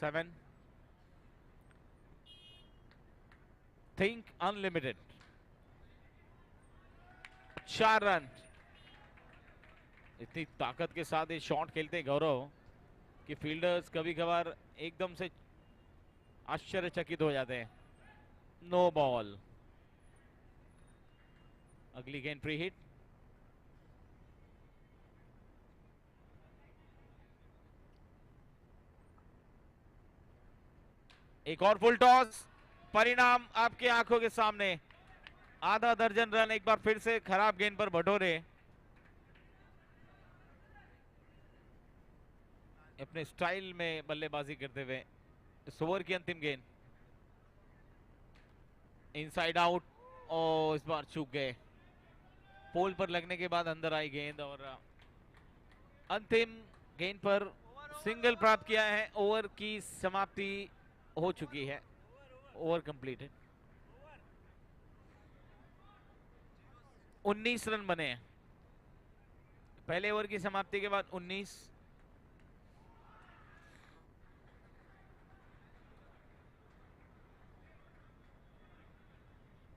7. Think Unlimited. 4 run. इतनी ताकत के साथ ये शॉट खेलते गौरव कि फील्डर्स कभी कभार एकदम से आश्चर्यचकित हो जाते हैं। No ball. अगली गेंद प्री हिट। एक और फुल टॉस। परिणाम आपके आंखों के सामने। आधा दर्जन रन एक बार फिर से खराब गेंद पर बटोरे। अपने स्टाइल में बल्लेबाजी करते हुए इस ओवर की अंतिम गेंद। Inside out. और इस बार चूक गए। पोल पर लगने के बाद अंदर आई गेंद और अंतिम गेंद पर सिंगल प्राप्त किया है। ओवर की समाप्ति हो चुकी है। Over completed. 19 रन बने हैं पहले ओवर की समाप्ति के बाद। 19।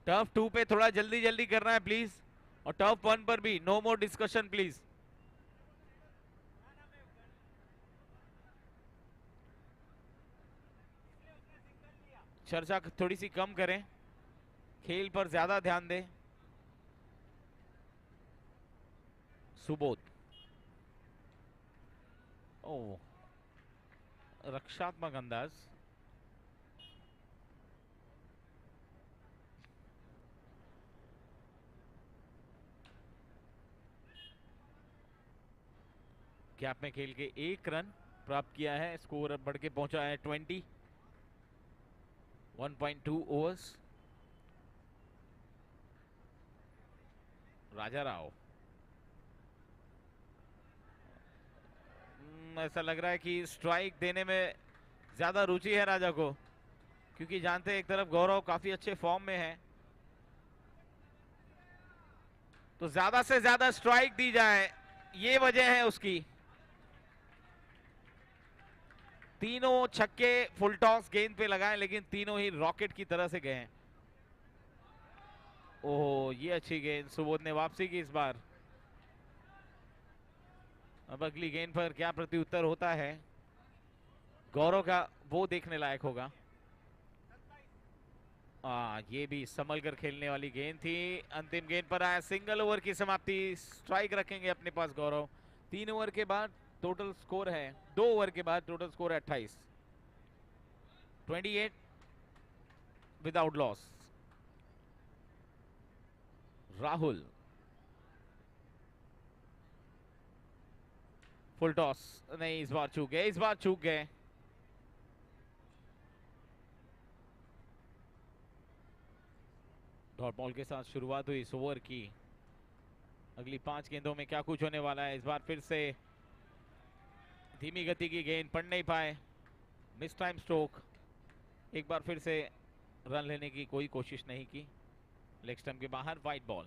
टर्फ 2 पे थोड़ा जल्दी जल्दी करना है प्लीज, और टर्फ 1 पर भी नो मोर डिस्कशन प्लीज। चर्चा थोड़ी सी कम करें, खेल पर ज्यादा ध्यान दें। सुबोध। ओ, रक्षात्मक अंदाज। गैप में खेल के 1 रन प्राप्त किया है। स्कोर अब बढ़ के पहुंचा है 20। 1.2 ओवर्स। राजा राव। ऐसा लग रहा है कि स्ट्राइक देने में ज्यादा रुचि है राजा को, क्योंकि जानते हैं एक तरफ गौरव काफी अच्छे फॉर्म में है, तो ज्यादा से ज्यादा स्ट्राइक दी जाए, ये वजह है उसकी। तीनों छक्के फुल टॉस गेंद पे लगाए, लेकिन तीनों ही रॉकेट की तरह से गए हैं। ओह, ये अच्छी गेंद। सुबोध ने वापसी की इस बार। अब अगली गेंद पर क्या प्रत्युत्तर होता है गौरव का, वो देखने लायक होगा। ये भी संभल कर खेलने वाली गेंद थी। अंतिम गेंद पर आया सिंगल। ओवर की समाप्ति। स्ट्राइक रखेंगे अपने पास गौरव। 3 ओवर के बाद टोटल स्कोर है, 2 ओवर के बाद टोटल स्कोर है 28। 28 without loss. Rahul. Full toss नहीं, इस बार चूक गए, इस बार चूक गए। डॉट बॉल के साथ शुरुआत हुई इस ओवर की। अगली 5 गेंदों में क्या कुछ होने वाला है। इस बार फिर से धीमी गति की गेंद, पड़ नहीं पाए। Miss time stroke. एक बार फिर से रन लेने की कोई कोशिश नहीं की। लेग स्टंप के बाहर वाइड बॉल।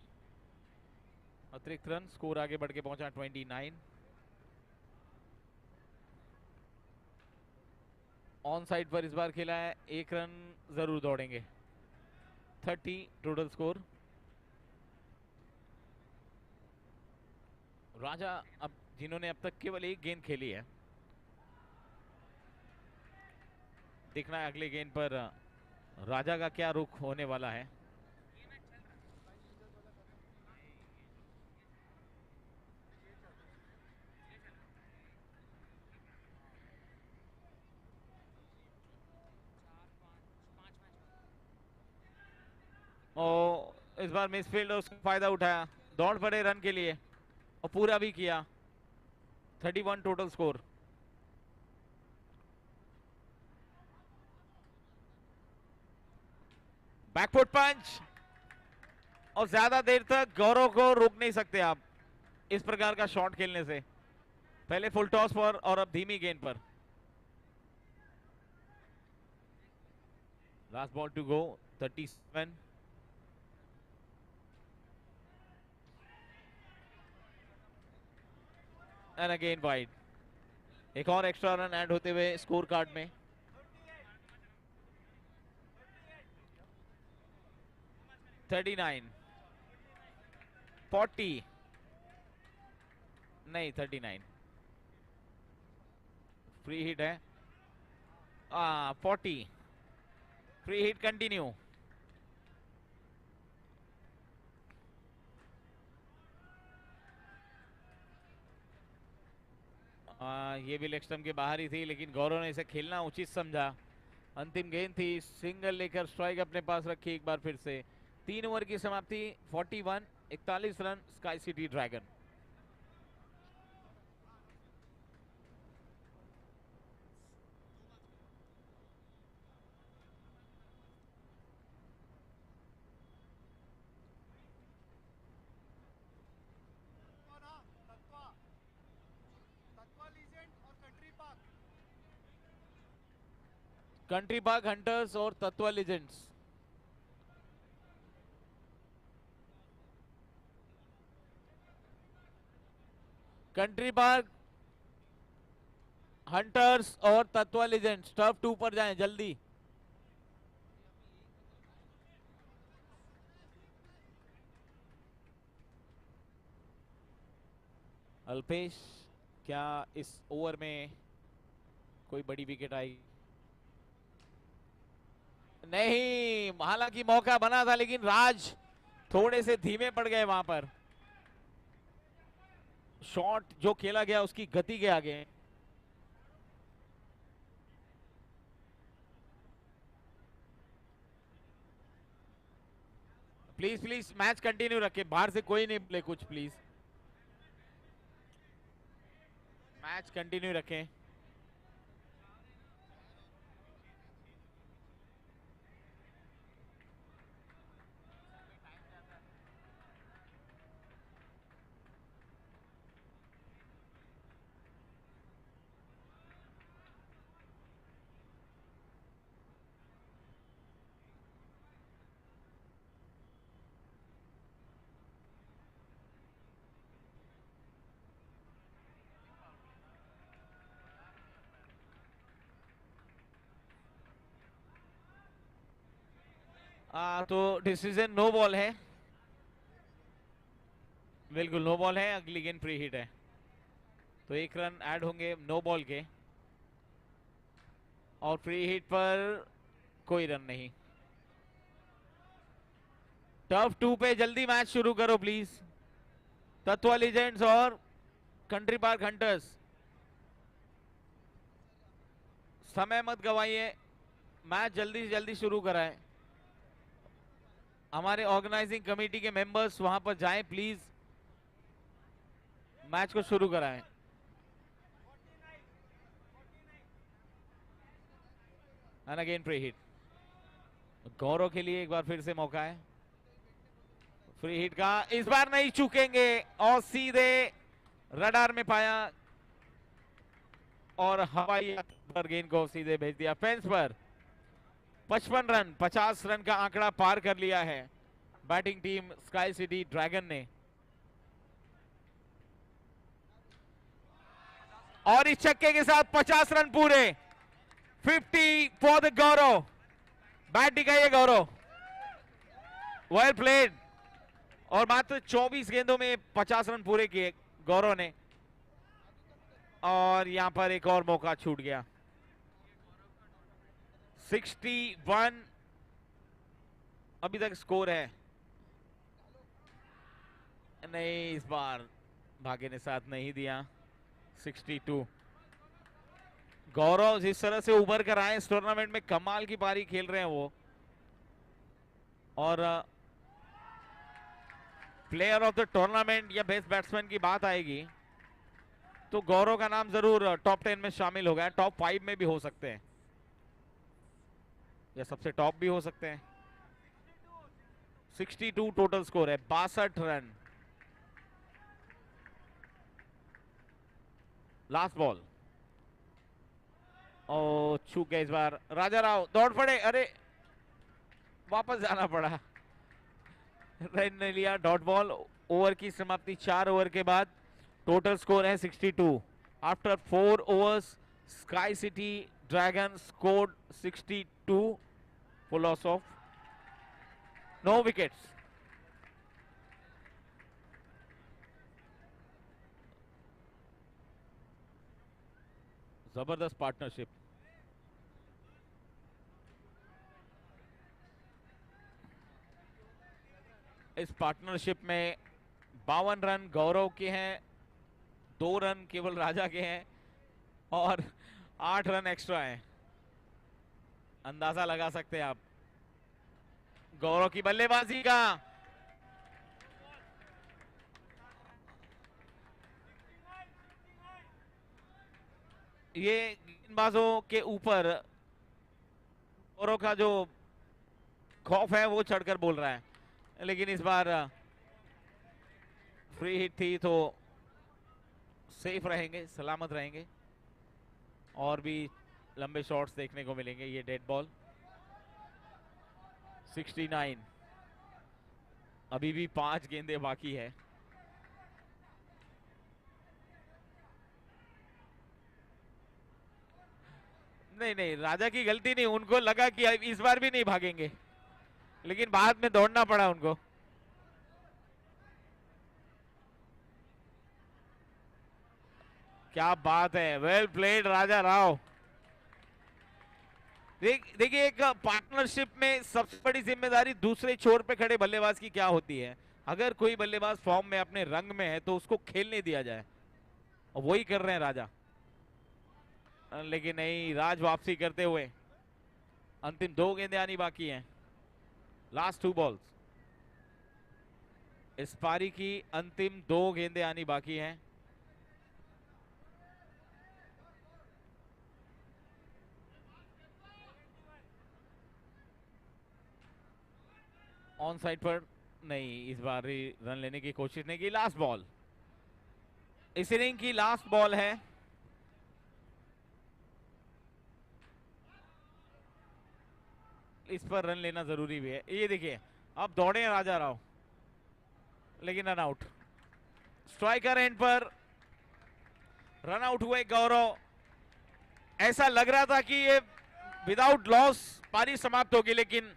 अतिरिक्त रन। स्कोर आगे बढ़ के पहुंचा 29। ऑन साइड पर इस बार खेला है, 1 रन जरूर दौड़ेंगे। 30 टोटल स्कोर। राजा अब जिन्होंने अब तक केवल 1 गेंद खेली है, देखना है अगले गेंद पर राजा का क्या रुख होने वाला है। और इस बार मिसफील्ड उसका फायदा उठाया, दौड़ पड़े रन के लिए और पूरा भी किया। 31 टोटल स्कोर। बैकफुट पंच, और ज्यादा देर तक गौरव को रोक नहीं सकते आप इस प्रकार का शॉट खेलने से। पहले फुल टॉस पर और अब धीमी गेंद पर। Last ball to go. 37। And again wide. एक और एक्स्ट्रा रन ऐड होते हुए स्कोर कार्ड में। 39, 40, नहीं 39, फ्री हिट है। 40, फ्री हिट कंटिन्यू। ये भी लेग स्टंप के बाहर ही थी, लेकिन गौरव ने इसे खेलना उचित समझा। अंतिम गेंद थी, सिंगल लेकर स्ट्राइक अपने पास रखी एक बार फिर से। 3 ओवर की समाप्ति, 41, 41 run sky City dragon. Country park hunters और तत्वा लीजेंड्स। कंट्री पार्क हंटर्स और तत्वा लीजेंड्स टर्फ 2 पर जाएं जल्दी। अल्पेश, क्या इस ओवर में कोई बड़ी विकेट आएगी? नहीं, हालांकि मौका बना था, लेकिन राज थोड़े से धीमे पड़ गए वहां पर। शॉट जो खेला गया उसकी गति के आगे। प्लीज प्लीज मैच कंटिन्यू रखें, बाहर से कोई नहीं बोले कुछ, प्लीज मैच कंटिन्यू रखें। तो डिसीजन नो बॉल है, बिल्कुल नो बॉल है। अगली गेंद फ्री हिट है, तो 1 रन ऐड होंगे नो बॉल के, और फ्री हिट पर कोई रन नहीं। टर्फ 2 पे जल्दी मैच शुरू करो प्लीज। तत्वा लीजेंड्स और कंट्री पार्क हंटर्स, समय मत गवाइए, मैच जल्दी से जल्दी शुरू कराएं। हमारे ऑर्गेनाइजिंग कमेटी के मेंबर्स वहां पर जाएं प्लीज, मैच को शुरू कराएं। एंड अगेन फ्री हिट, गौरव के लिए एक बार फिर से मौका है फ्री हिट का। इस बार नहीं चूकेंगे और सीधे रडार में पाया और हवाई पर गेंद को सीधे भेज दिया फेंस पर। 55 रन, 50 रन का आंकड़ा पार कर लिया है batting team sky City dragon ने। और इस छक्के के साथ 50 रन पूरे, 50 फॉर द गौरव। बैट दिखाइए गौरव, वेल प्लेड। और मात्र 24 गेंदों में 50 रन पूरे किए गौरव ने, और यहां पर एक और मौका छूट गया। 61 अभी तक स्कोर है। नहीं, इस बार भाग्य ने साथ नहीं दिया। 62। गौरव जिस तरह से उभर कर आए इस टूर्नामेंट में, कमाल की पारी खेल रहे हैं वो, और प्लेयर ऑफ द टूर्नामेंट या बेस्ट बैट्समैन की बात आएगी तो गौरव का नाम जरूर टॉप 10 में शामिल हो गया। टॉप 5 में भी हो सकते हैं, या सबसे टॉप भी हो सकते हैं। 62 टोटल स्कोर है, 62 रन। लास्ट बॉल, ओ चूक गए इस बार। राजा राव दौड़ पड़े, अरे वापस जाना पड़ा, रन ने लिया डॉट बॉल। ओवर की समाप्ति 4 ओवर के बाद, टोटल स्कोर है 62। After 4 overs Sky City Dragon scored 62 for loss of no wickets. जबरदस्त पार्टनरशिप। इस पार्टनरशिप में 52 रन गौरव के हैं, 2 रन केवल राजा के हैं और 8 रन एक्स्ट्रा हैं। अंदाजा लगा सकते हैं आप गौरव की बल्लेबाजी का। ये गेंदबाजों के ऊपर गौरव का जो खौफ है वो चढ़कर बोल रहा है, लेकिन इस बार फ्री हिट थी तो सेफ रहेंगे, सलामत रहेंगे और भी लंबे शॉट्स देखने को मिलेंगे। ये डेड बॉल 69, अभी भी 5 गेंदे बाकी है। नहीं, राजा की गलती नहीं, उनको लगा कि इस बार भी नहीं भागेंगे, लेकिन बाद में दौड़ना पड़ा उनको। क्या बात है, वेल प्लेड राजा राव। देखिए एक पार्टनरशिप में सबसे बड़ी जिम्मेदारी दूसरे छोर पे खड़े बल्लेबाज की क्या होती है। अगर कोई बल्लेबाज फॉर्म में अपने रंग में है तो उसको खेलने दिया जाए, और वही कर रहे हैं राजा। लेकिन नहीं, राज वापसी करते हुए। अंतिम 2 गेंदें आनी बाकी हैं, लास्ट 2 बॉल्स। इस पारी की अंतिम 2 गेंदें आनी बाकी हैं। ऑन साइड पर नहीं, इस बार रन लेने की कोशिश नहीं की। लास्ट बॉल, इस इनिंग की लास्ट बॉल है। इस पर रन लेना जरूरी भी है। ये देखिए अब दौड़े हैं राजा राव, लेकिन रन आउट। स्ट्राइकर एंड पर रन आउट हुए गौरव। ऐसा लग रहा था कि ये विदाउट लॉस पारी समाप्त होगी, लेकिन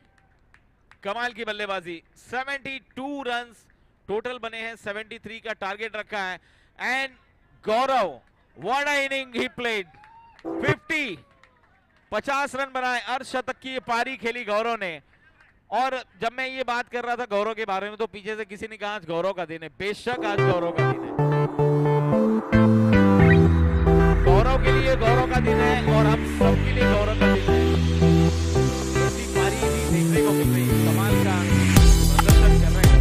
कमाल की बल्लेबाजी। 72 रन्स टोटल बने हैं, 73 का टारगेट रखा है। And Gaurav, what a inning he played. 50 run बनाए, अर्धशतक की पारी खेली गौरव ने। और जब मैं ये बात कर रहा था गौरव के बारे में तो पीछे से किसी ने कहा आज गौरव का दिन है। बेशक आज गौरव का दिन है, गौरव के लिए गौरव का दिन है और हम सब के लिए गौरव का दिन है। ऐसी पारी भी देखने को मिल रही है, कमाल का प्रदर्शन कर रहे हैं।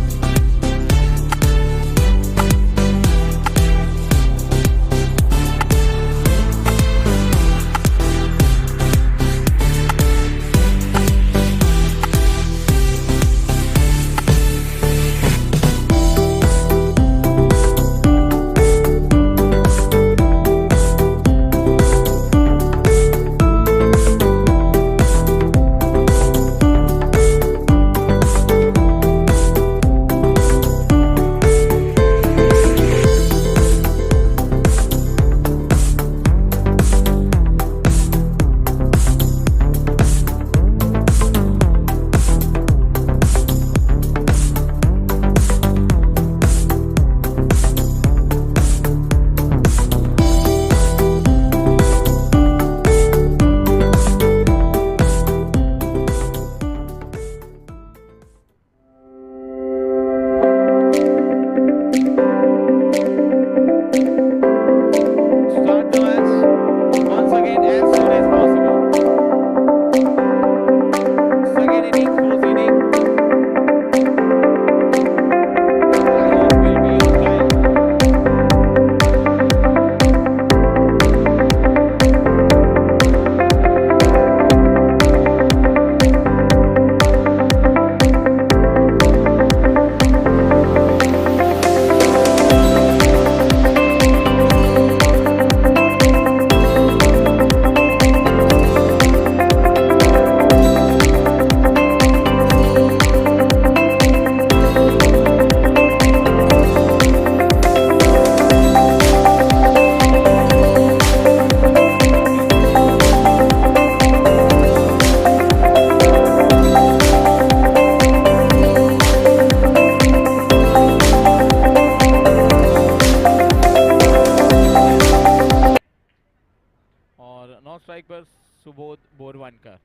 स्ट्राइक पर सुबोध बोरवानकर।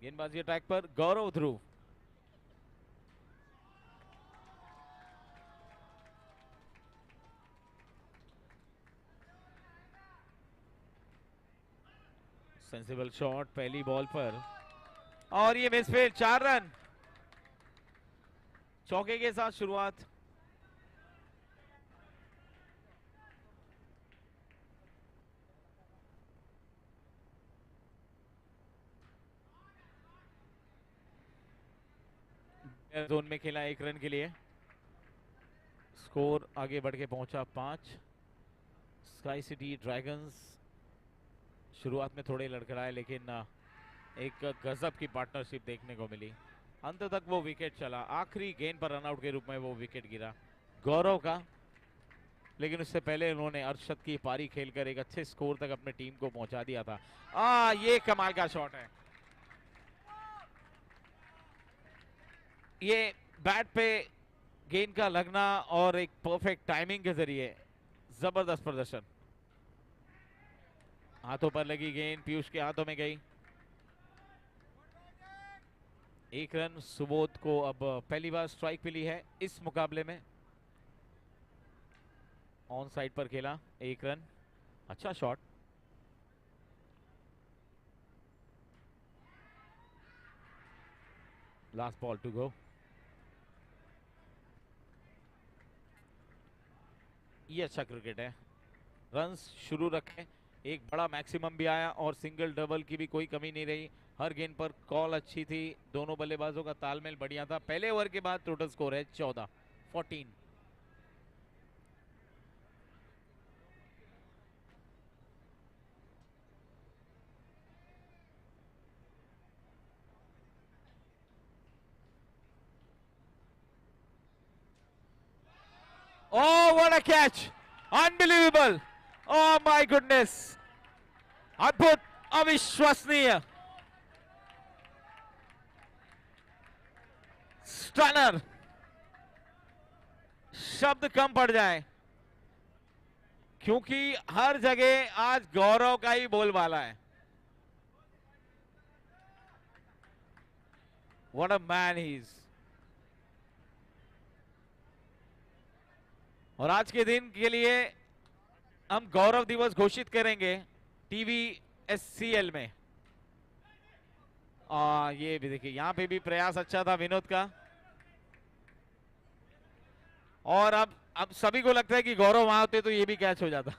गेंदबाजी अटैक पर गौरव ध्रुव। सेंसिबल शॉट पहली बॉल पर और ये मिसफील्ड। 4 रन चौके के साथ शुरुआत। जोन में खेला 1 रन के लिए। स्कोर आगे बढ़ के पहुंचा 5। स्काई सिटी ड्रैगन्स शुरुआत में थोड़े लड़खड़ाए, लेकिन एक गजब की पार्टनरशिप देखने को मिली। अंत तक वो विकेट चला। आखिरी गेंद पर रनआउट के रूप में वो विकेट गिरा गौरव का, लेकिन उससे पहले उन्होंने अर्शद की पारी खेलकर एक अच्छे स्कोर तक अपने टीम को पहुंचा दिया था। ये कमाल का शॉट है। ये बैट पे गेंद का लगना और एक परफेक्ट टाइमिंग के जरिए जबरदस्त प्रदर्शन। हाथों पर लगी गेंद पीयूष के हाथों में गई। 1 रन सुबोध को अब पहली बार स्ट्राइक मिली है इस मुकाबले में। ऑन साइड पर खेला 1 रन। अच्छा shot. Last ball to go. ये अच्छा क्रिकेट है। रन्स शुरू रखे, एक बड़ा मैक्सिमम भी आया और सिंगल डबल की भी कोई कमी नहीं रही। हर गेंद पर कॉल अच्छी थी। दोनों बल्लेबाजों का तालमेल बढ़िया था। पहले ओवर के बाद टोटल स्कोर है 14। Oh, what a catch! Unbelievable! Oh my goodness! अद्भुत, अविश्वसनीय, स्टनर। शब्द कम पड़ जाए, क्योंकि हर जगह आज गौरव का ही बोलबाला है। What a man he is! और आज के दिन के लिए हम गौरव दिवस घोषित करेंगे TVSCL में। ये भी देखिए, यहां पे भी प्रयास अच्छा था विनोद का। और अब सभी को लगता है कि गौरव वहां होते तो ये भी कैच हो जाता।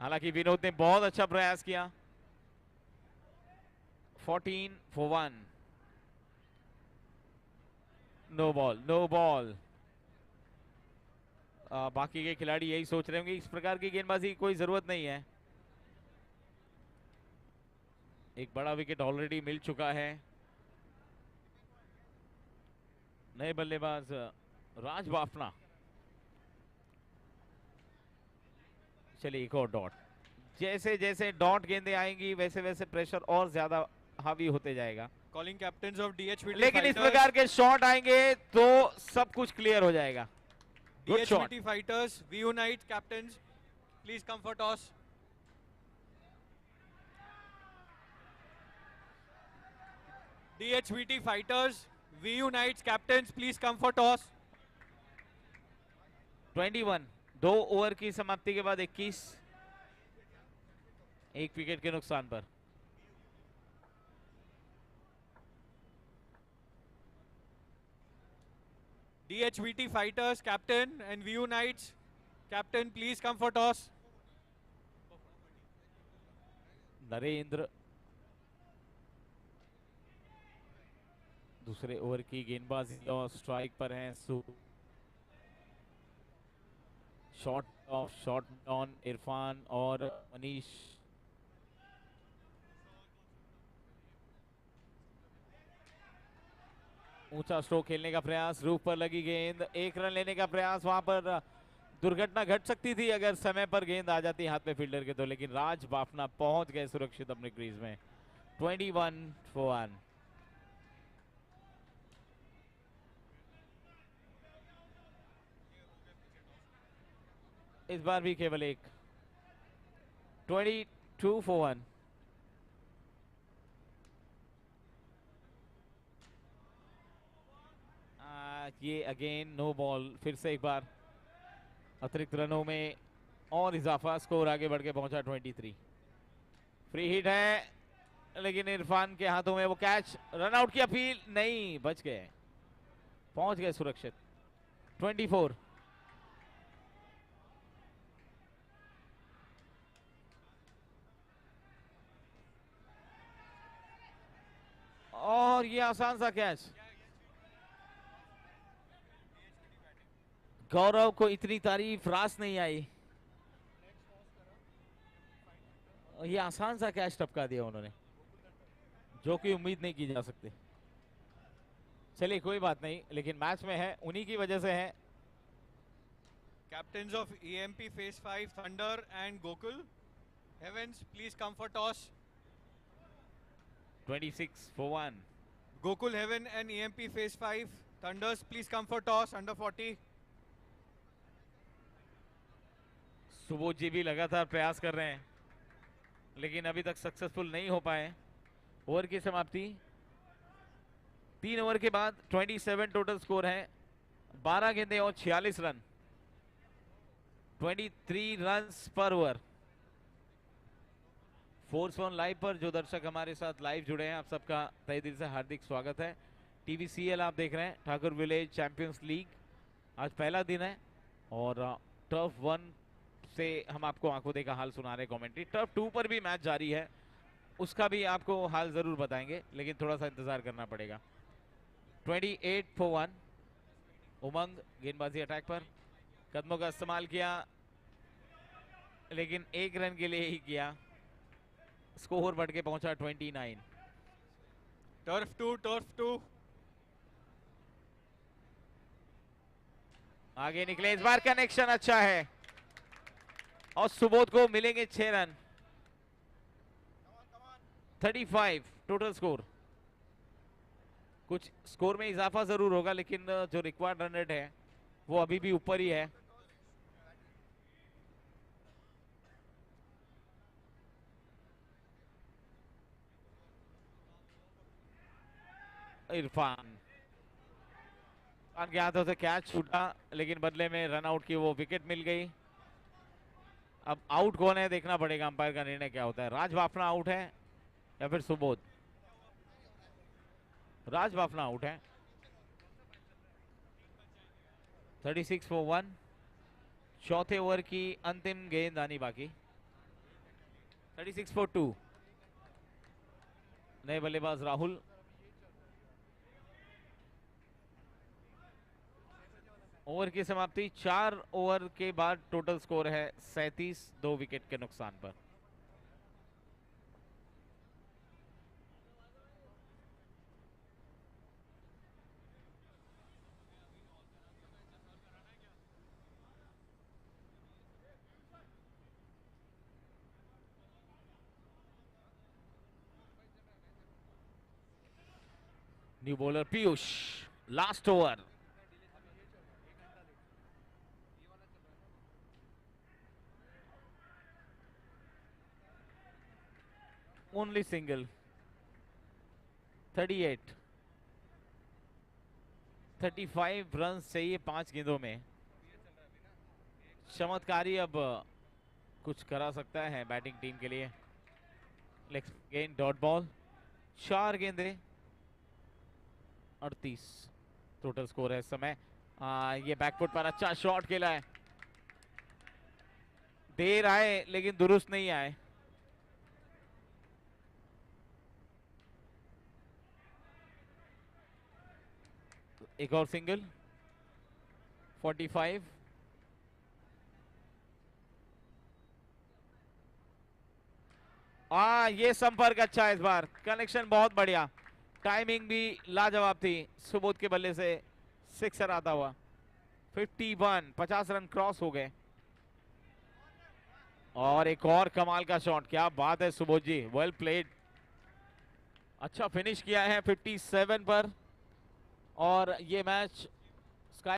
हालांकि विनोद ने बहुत अच्छा प्रयास किया। 14 for 1। No ball, no ball. बाकी के खिलाड़ी यही सोच रहे होंगे, इस प्रकार की गेंदबाजी की कोई जरूरत नहीं है। एक बड़ा विकेट ऑलरेडी मिल चुका है। नए बल्लेबाज राज बाफना। चलिए एक और डॉट। जैसे जैसे डॉट गेंदें आएंगी वैसे वैसे प्रेशर और ज्यादा हावी होते जाएगा। कॉलिंग कैप्टन्स ऑफ DHVT लेकिन इस प्रकार के शॉट आएंगे तो सब कुछ क्लियर हो जाएगा। DHVT fighters, we unite captains. Please come for toss. DHVT fighters, we unite captains. Please come for toss. 21। 2 over की समाप्ति के बाद 21। एक विकेट के नुकसान पर। DHVT fighters, captain, and we unite captain. Please come for toss. Narendra दूसरे over की गेंदबाजी और स्ट्राइक पर हैं। शॉट ऑन इरफान और मनीष। ऊंचा स्ट्रोक खेलने का प्रयास, रूफ पर लगी गेंद, 1 रन लेने का प्रयास। वहां पर दुर्घटना घट सकती थी अगर समय पर गेंद आ जाती हाथ में फील्डर के तो, लेकिन राज बाफना पहुंच गए सुरक्षित अपने क्रीज में। 21 for 1। इस बार भी केवल एक। 22 for 1। ये अगेन नो बॉल, फिर से एक बार अतिरिक्त रनों में और इजाफा, स्कोर आगे बढ़ के पहुंचा 23। फ्री हिट है लेकिन इरफान के हाथों में वो कैच, रन आउट की अपील नहीं, बच गए, पहुंच गए सुरक्षित। 24। और ये आसान सा कैच, गौरव को इतनी तारीफ रास नहीं आई, ये आसान सा कैच टपका दिया उन्होंने, जो कि उम्मीद नहीं की जा सकती। चलिए कोई बात नहीं, लेकिन मैच में है, उन्हीं की वजह से है। Captains of EMP Phase 5, Thunder and Gokul. Heavens, please come for toss. 26 for 1। Gokul, Heaven and EMP Phase 5. Thunders, please come for toss, under 40. Subodh जी भी लगातार प्रयास कर रहे हैं, लेकिन अभी तक सक्सेसफुल नहीं हो पाए। ओवर की समाप्ति, 3 ओवर के बाद 27 टोटल स्कोर है, 12 गेंदें और 46 रन, 23 रन्स पर ओवर। फोर्स ऑन लाइव पर जो दर्शक हमारे साथ लाइव जुड़े हैं, आप सबका तहे दिल से हार्दिक स्वागत है। TVCL आप देख रहे हैं, ठाकुर विलेज चैंपियंस लीग, आज पहला दिन है और टर्फ 1 से हम आपको आंखों देखा हाल सुना रहे कमेंट्री। टर्फ 2 पर भी मैच जारी है, उसका भी आपको हाल जरूर बताएंगे, लेकिन थोड़ा सा इंतजार करना पड़ेगा। 28 for 1। उमंग गेंदबाजी अटैक पर, कदमों का इस्तेमाल किया लेकिन एक रन के लिए ही किया, स्कोर बढ़ के पहुंचा 29। Turf 2. आगे निकले, इस बार कनेक्शन अच्छा है और सुबोध को मिलेंगे 6 रन। 35 total score. कुछ स्कोर में इजाफा जरूर होगा, लेकिन जो रिक्वायर्ड रन रेट है वो अभी भी ऊपर ही है। इरफान के हाथों से कैच छूटा, लेकिन बदले में रन आउट की वो विकेट मिल गई। अब आउट कौन है देखना पड़ेगा, अंपायर का निर्णय क्या होता है। राज बाफना आउट है या फिर सुबोध? राज बाफना आउट है। 36 for 1। चौथे ओवर की अंतिम गेंद आनी बाकी। 36 for 2। नए बल्लेबाज राहुल। ओवर की समाप्ति, 4 ओवर के बाद टोटल स्कोर है 37, 2 विकेट के नुकसान पर। New bowler Piyush, last over. Only single. 38, 35 run चाहिए 5 गेंदों में। चमत्कारी अब कुछ करा सकता है बैटिंग टीम के लिए। लेग गेंद, डॉट बॉल, 4 गेंदे, 38 टोटल स्कोर है इस समय। ये बैकफुट पर अच्छा शॉट खेला है, देर आए लेकिन दुरुस्त नहीं आए। एक और सिंगल। 45। ये संपर्क अच्छा है इस बार, कनेक्शन बहुत बढ़िया, टाइमिंग भी लाजवाब थी सुबोध के बल्ले से, सिक्सर आता हुआ। 51, 50 रन क्रॉस हो गए। और एक और कमाल का शॉट, क्या बात है सुबोध जी, वेल प्लेड। अच्छा फिनिश किया है 57 पर, और ये मैच